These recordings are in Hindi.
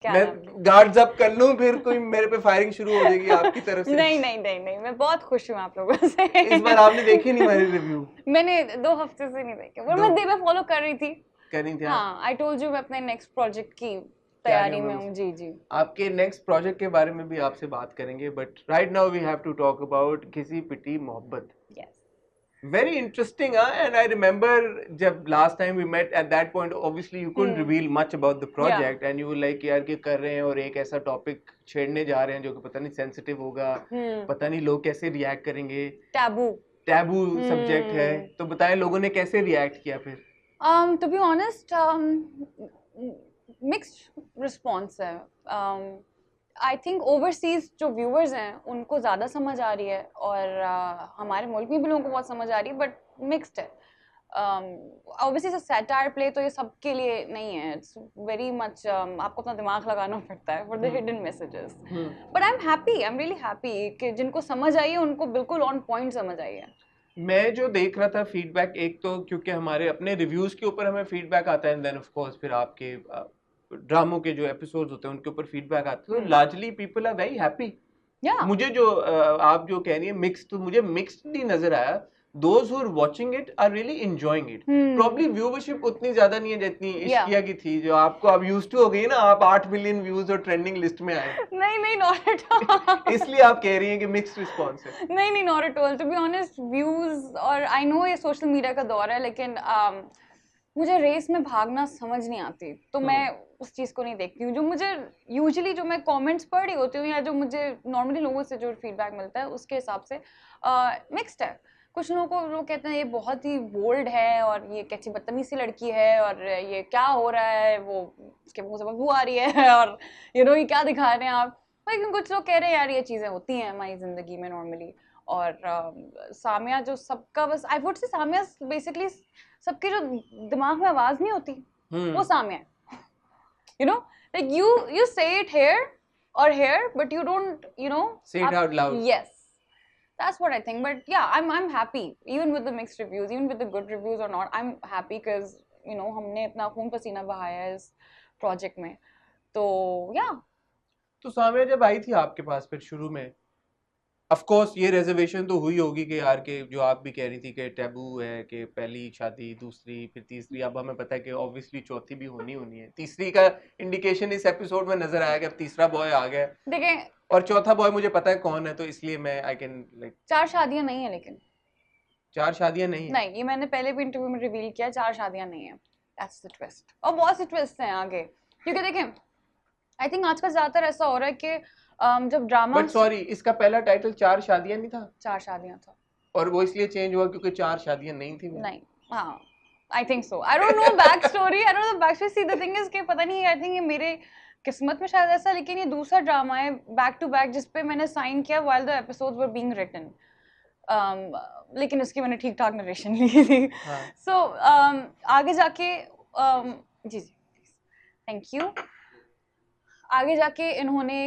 मैं गार्ड्स अप कर लूं फिर कोई मेरे पे फायरिंग शुरू हो जाएगी आपकी तरफ से? नहीं, मैं बहुत खुश हूँ आप लोगों से। इस बार आपने देखी नहीं मेरी रिव्यू? मैंने 2 हफ्ते से नहीं देखे, पर मैं फॉलो कर रही थी। हाँ, आई टोल्ड यू मैं अपने नेक्स्ट प्रोजेक्ट की तैयारी में हूँ। जी। आपके नेक्स्ट प्रोजेक्ट के बारे में भी आपसे बात करेंगे, but right now we have to talk about घिसी पिटी मोहब्बत। Very interesting, and I remember जब last time we met at that point, obviously you couldn't reveal much about the project, and you were like यार क्या कर रहे हैं और एक ऐसा टॉपिक छेड़ने जा रहे हैं जो कि पता नहीं सेंसिटिव होगा, पता नहीं लोग कैसे रिएक्ट करेंगे, टैबू सब्जेक्ट है, तो बताएं लोगों ने कैसे रिएक्ट किया फिर? To be honest, mixed response है. आई थिंक ओवरसीज जो व्यूअर्स हैं उनको ज़्यादा समझ आ रही है और हमारे मुल्क में भी लोगों को बहुत समझ आ रही है, बट मिक्स्ड है. ऑब्वियसली सैटायर प्ले तो ये सबके लिए नहीं है. इट्स वेरी मच आपको अपना दिमाग लगाना पड़ता है for the hidden messages. But I am really happy कि जिनको समझ आई है उनको बिल्कुल ऑन पॉइंट समझ आई है. मैं जो देख रहा था फीडबैक, एक तो क्योंकि हमारे अपने रिव्यूज के ऊपर हमें फीडबैक आता है, एंड देन ऑफ कोर्स फिर आपके ड्रामों के जो एपिसोड्स होते हैं उनके ऊपर फीडबैक आता है, तो largely people are very happy. मुझे जो आप जो कह रही है मिक्स्ड, तो मुझे मिक्स्ड नहीं नजर आया. Those who are watching it are really enjoying it. Probably viewership उतनी ज्यादा नहीं है जितनी इश्किया की थी, जो आपको अब used to हो गई ना, आप 8 मिलियन व्यूज और ट्रेंडिंग लिस्ट में आए. नहीं not at all. इसलिए आप कह रही हैं कि मिक्स्ड रिस्पॉन्स है? नहीं not at all. To be honest, views और आई नो ये सोशल मीडिया का दौर है, लेकिन मुझे रेस में भागना समझ नहीं आती, तो मैं उस चीज़ को नहीं देखती हूँ. जो मुझे यूजुअली जो मैं कमेंट्स पढ़ रही होती हूँ या जो मुझे नॉर्मली लोगों से जो फीडबैक मिलता है उसके हिसाब से मिक्स्ड है. कुछ लोगों को लोग कहते हैं ये बहुत ही बोल्ड है और ये कैसी बदतमीज सी लड़की है और ये क्या हो रहा है, वो उसके मुंह से बदबू आ रही है और ये क्या दिखा रहे हैं आप. लेकिन कुछ लोग कह रहे हैं यार ये चीज़ें होती हैं हमारी ज़िंदगी में नॉर्मली. और सामिया जो सबका बस I would say Samia basically सबके जो दिमाग में आवाज नहीं होती वो सामिया है. Like you say it here or here, but you don't say it out loud. Yes, that's what I think. But yeah, I'm happy even with the mixed reviews, even with the good reviews or not. I'm happy because हमने अपना खून पसीना बहाया है इस प्रोजेक्ट में. तो yeah. तो सामिया जब आई थी आपके पास फिर शुरू में, ऑफ कोर्स ये रिजर्वेशन तो हुई होगी कि यार के जो आप भी कह रही थी कि टैबू है कि पहली शादी, दूसरी, फिर तीसरी, अब हमें पता है कि ऑब्वियसली चौथी भी होनी है. तीसरी का इंडिकेशन इस एपिसोड में नजर आया कि अब तीसरा बॉय आ गया. देखें, और चौथा बॉय मुझे पता है कौन है, तो इसलिए मैं आई कैन लाइक. 4 शादियां नहीं है, लेकिन 4 शादियां नहीं है. नहीं, ये मैंने पहले भी इंटरव्यू में रिवील किया, 4 शादियां नहीं है. That's the twist. और बहुत से ट्विस्ट हैं आगे, क्योंकि देखें आई थिंक आजकल ज्यादातर ऐसा हो रहा है कि जब ड्रामा. बट सॉरी, इसका पहला टाइटल 4 शादियां नहीं था? 4 शादियां था. और वो इसलिए चेंज हुआ क्योंकि 4 शादियां नहीं थी? नहीं, हाँ, I think so. I don't know back story, I don't know back story. See the thing is कि पता नहीं, आई थिंक ये मेरे किस्मत में शायद ऐसा, लेकिन ये दूसरा ड्रामा है बैक टू बैक जिस पे मैंने साइन किया while the episodes were being written. लेकिन इसकी मैंने ठीक ठाक नरेशन ली थी. सो आगे जाके जी थैंक यू. आगे जाके इन्होंने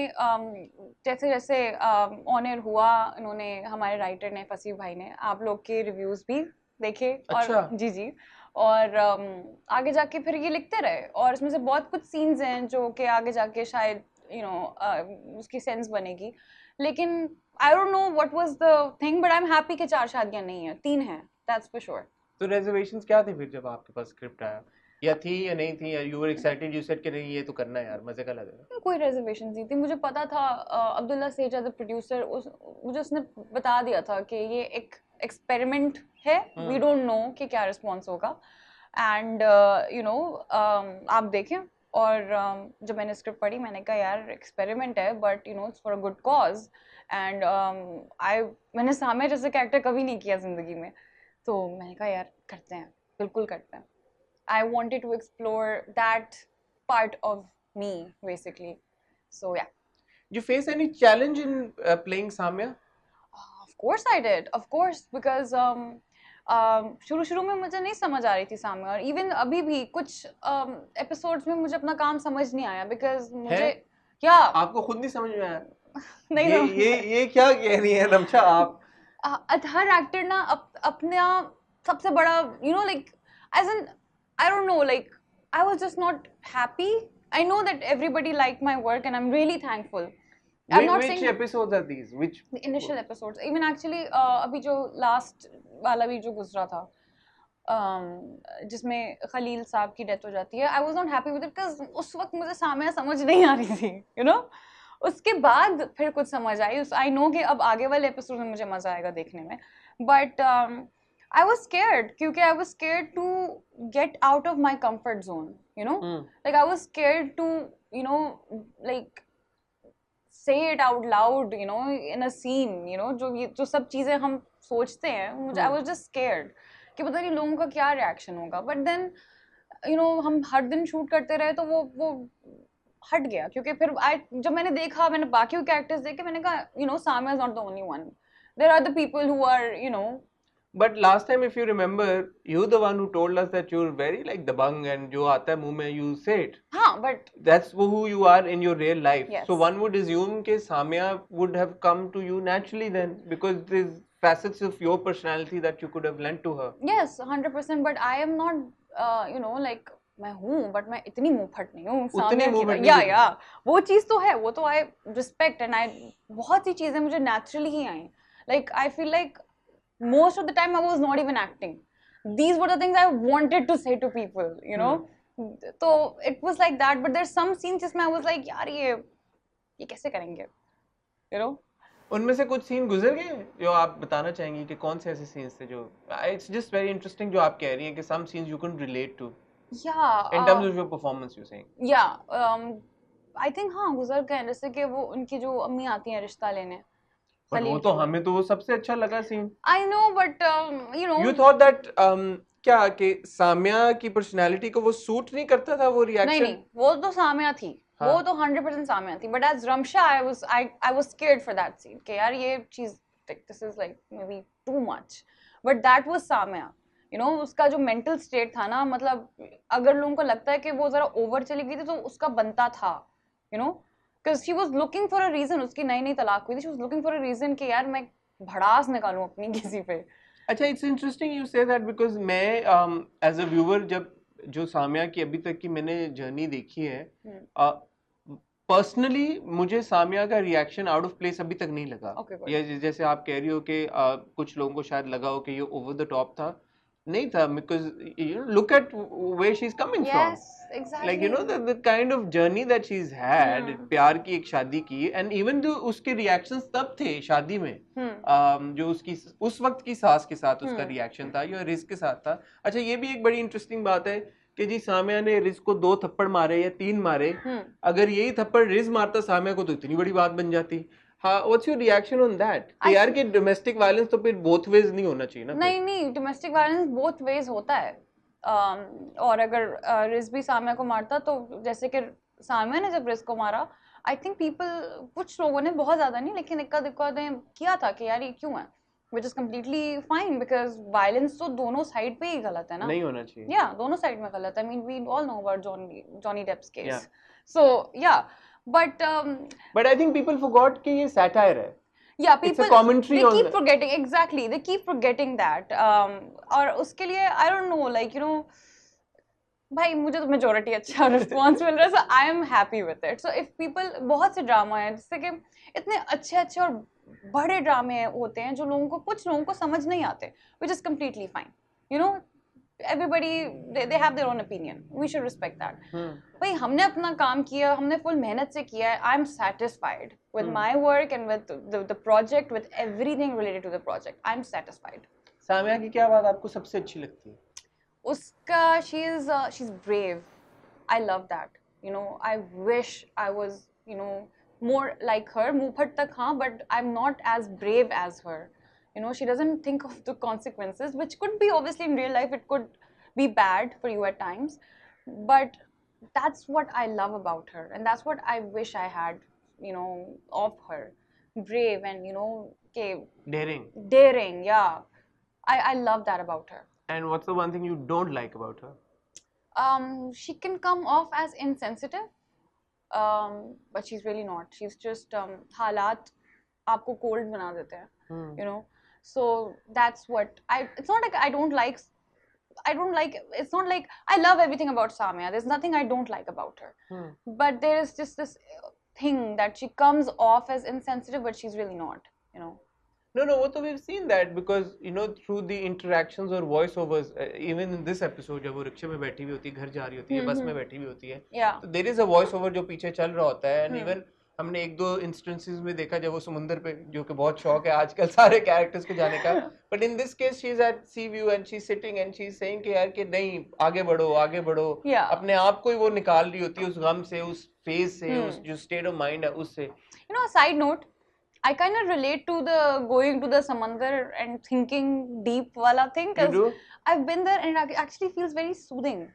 जैसे जैसे ऑन एयर हुआ, इन्होंने हमारे राइटर ने, फसीह भाई ने, आप लोग के रिव्यूज भी देखे. अच्छा. और जी और आगे जाके फिर ये लिखते रहे, और इसमें से बहुत कुछ सीन्स हैं जो कि आगे जाके शायद उसकी सेंस बनेगी. लेकिन I don't know what was the thing, but I am happy कि 4 शादियां नहीं है, 3 हैं, दैट्स फॉर श्योर. तो रिजर्वेशंस क्या थे फिर जब आपके पास स्क्रिप्ट आया, या थी या नहीं थी, या you were excited, you said कि नहीं ये तो करना है यार, मजे का लगेगा? कोई रिजर्वेशन नहीं थी. मुझे पता था, अब्दुल्ला सेजा द प्रोड्यूसर, मुझे उसने बता दिया था कि ये एक एक्सपेरिमेंट है, वी डोंट नो कि क्या रिस्पॉन्स होगा, एंड आप देखें. और जब मैंने स्क्रिप्ट पढ़ी मैंने कहा यार एक्सपेरिमेंट है, but it's for a good cause. And मैंने सामने जैसे कैरेक्टर कभी नहीं किया जिंदगी में, तो मैंने कहा यार करते हैं, बिल्कुल करते हैं. I wanted to explore that part of me, basically. So yeah. You face any challenge in playing Samya? Of course I did. Of course, because शुरू में मुझे नहीं समझ आ रही थी साम्या, और इवन अभी भी कुछ एपिसोड्स में मुझे अपना काम समझ नहीं आया, बिकॉज मुझे क्या आपको खुद नहीं समझ में आया? नहीं, ये क्या कह रही है रमशा आप? हर एक्टर ना अपना सबसे बड़ा like as an I don't know, like I was just not happy I know that everybody liked my work and I'm really thankful. I'm not Which saying episodes are these? Which the initial episodes. Even actually अभी जो last वाला भी जो गुजरा था, जिसमें खलील साहब की डेथ हो जाती है, I was not happy with it because उस वक्त मुझे सामया समझ नहीं आ रही थी, you know. उसके बाद फिर कुछ समझ आई. I know कि अब आगे वाले एपिसोड में मुझे मजा आएगा देखने में, but I was scared क्योंकि I was scared to get out of my comfort zone, you know. Like I was scared to, you know, like say it out loud, you know, in a scene, you know, जो सब चीजें हम सोचते हैं, मुझे I was just scared कि पता नहीं लोगों का क्या रिएक्शन होगा. But then, you know, हम हर दिन शूट करते रहे तो वो हट गया क्योंकि फिर जब मैंने देखा, मैंने बाकी कैरेक्टर्स देखे, मैंने कहा, you know, Samya is not the only one. There are the people who are, you know. But last time, if you remember, you're the one who told us that you're very like dabang and जो आता है मुंह में you say it. हाँ, but that's who you are in your real life. Yes. So one would assume कि Samya would have come to you naturally then, because there's facets of your personality that you could have lent to her. Yes, 100%. But I am not, you know, like मैं हूँ, but मैं इतनी मुंहफट नहीं हूँ. उतनी मुंहफट नहीं. या वो चीज तो है, वो तो I respect and I बहुत सी चीजें मुझे naturally he I. Like I feel like most of the time I was not even acting. These were the things I wanted to say to people, you know. So it was like that. But there's some scenes जिसमें I was like, यार ये कैसे करेंगे, you know. उनमें से कुछ सीन गुजर गए जो आप बताना चाहेंगी कि कौन से ऐसे सीन्स थे जो it's just very interesting जो आप कह रही हैं कि some scenes you couldn't relate to. Yeah. In terms of your performance, you're saying. Yeah. I think हाँ गुजर गए, जैसे कि वो उनकी जो अम्मी आती हैं रिश्ता लेने. But वो तो हमें तो वो सबसे अच्छा लगा scene. I know, but you know. You thought that क्या कि साम्या की पर्सनालिटी को वो सूट नहीं करता था वो रिएक्शन? नहीं, वो तो साम्या थी. वो तो 100% साम्या थी. But as Ramsha, I was scared for that scene. कि यार ये चीज, this is like maybe too much. But that was Samya. You know, उसका जो mental state था ना, मतलब अगर लोगों को लगता है कि वो जरा ओवर चली गई थी तो उसका बनता था. You know, because she was looking for a reason. उसकी नई तलाक हुई थी. She was looking for a reason कि यार मैं भड़ास निकालूं अपनी किसी पे. अच्छा, it's interesting you say that because मैं as a viewer जब जो साम्या की अभी तक की मैंने जर्नी देखी है, पर्सनली मुझे साम्या का रिएक्शन आउट ऑफ प्लेस अभी तक नहीं लगा. या जैसे आप कह रही हो कि कुछ लोगों को शायद लगा हो कि ये ओवर द टॉप था, नहीं था, because you look at where she's coming from. Exactly. Like you know the kind of journey that she's had. प्यार की एक शादी की, and even जो उसके reactions तब थे शादी में, जो उसकी उस वक्त की सास के साथ उसका reaction था, या रिज के साथ था. अच्छा, ये भी एक बड़ी इंटरेस्टिंग बात है कि जी साम्या ने रिज को 2 थप्पड़ मारे या 3 मारे. अगर यही थप्पड़ रिज मारता साम्या को तो इतनी बड़ी बात बन जाती. हाँ, what's your reaction on that? यार कि domestic violence तो फिर both ways नहीं होना चाहिए ना. नहीं, domestic violence both ways होता है. और अगर रिज भी साम्या को मारता तो जैसे कि साम्या ने जब रिज को मारा, I think people, कुछ लोगों ने, बहुत ज्यादा नहीं लेकिन इक्का दुक्का ने किया था कि यार ये क्यों है, which is completely fine because violence तो दोनों साइड पे ही गलत है ना. नहीं होना चाहिए. Yeah, दोनों साइड में गलत है. I mean we all know about Johnny Depp's case. Yeah. So yeah. But I think people forgot कि ये satire है. Yeah, people, it's a commentary they on keep forgetting. Exactly, they keep forgetting that. और उसके लिए I don't know, like you know, भाई मुझे तो majority अच्छा response मिल रहा है, so I am happy with it. So if people, बहुत से ड्रामा हैं जिससे कि इतने अच्छे और बड़े ड्रामे होते हैं जो कुछ लोगों को समझ नहीं आते, which is completely fine. You know, everybody they have their own opinion. We should respect that. भाई हमने अपना काम किया, हमने full मेहनत से किया है. I'm satisfied with my work and with the project, with everything related to the project. I'm satisfied. Samya की क्या बात आपको सबसे अच्छी लगती है? उसका she's brave. I love that. You know, I wish I was, you know, more like her. मुंहफट तक हाँ, but I'm not as brave as her. You know, she doesn't think of the consequences, which could be obviously in real life, it could be bad for you at times. But that's what I love about her. And that's what I wish I had, you know, of her. Brave and, you know, daring, yeah. I love that about her. And what's the one thing you don't like about her? She can come off as insensitive. But she's really not. She's just हालात आपको cold बना देते हैं, you know. So that's what it's not like I don't like I don't like, it's not like I love everything about Samya. There's nothing I don't like about her. But there is just this thing that she comes off as insensitive, but she's really not, you know. No, वो तो we've seen that because you know through the interactions or voiceovers, even in this episode जब वो रिक्शे में बैठी हुई होती है, घर जा रही होती है, बस में बैठी हुई होती है, तो there is a voiceover जो पीछे चल रहा होता है, and even हमने एक दो इंस्टेंसेस में देखा जब वो समुंदर पे, जो कि बहुत शौक है आजकल सारे कैरेक्टर्स को जाने का, but in this case she is at sea view and she's sitting and she's saying कि यार कि नहीं आगे बढ़ो, अपने आप को ही वो निकाल रही होती है उस गम से, उस फेज से, उस जो स्टेट ऑफ माइंड है उससे. You know, side note, I kind of relate to the going to the samandar and thinking deep wala thing, because I've been there and it actually feels very soothing.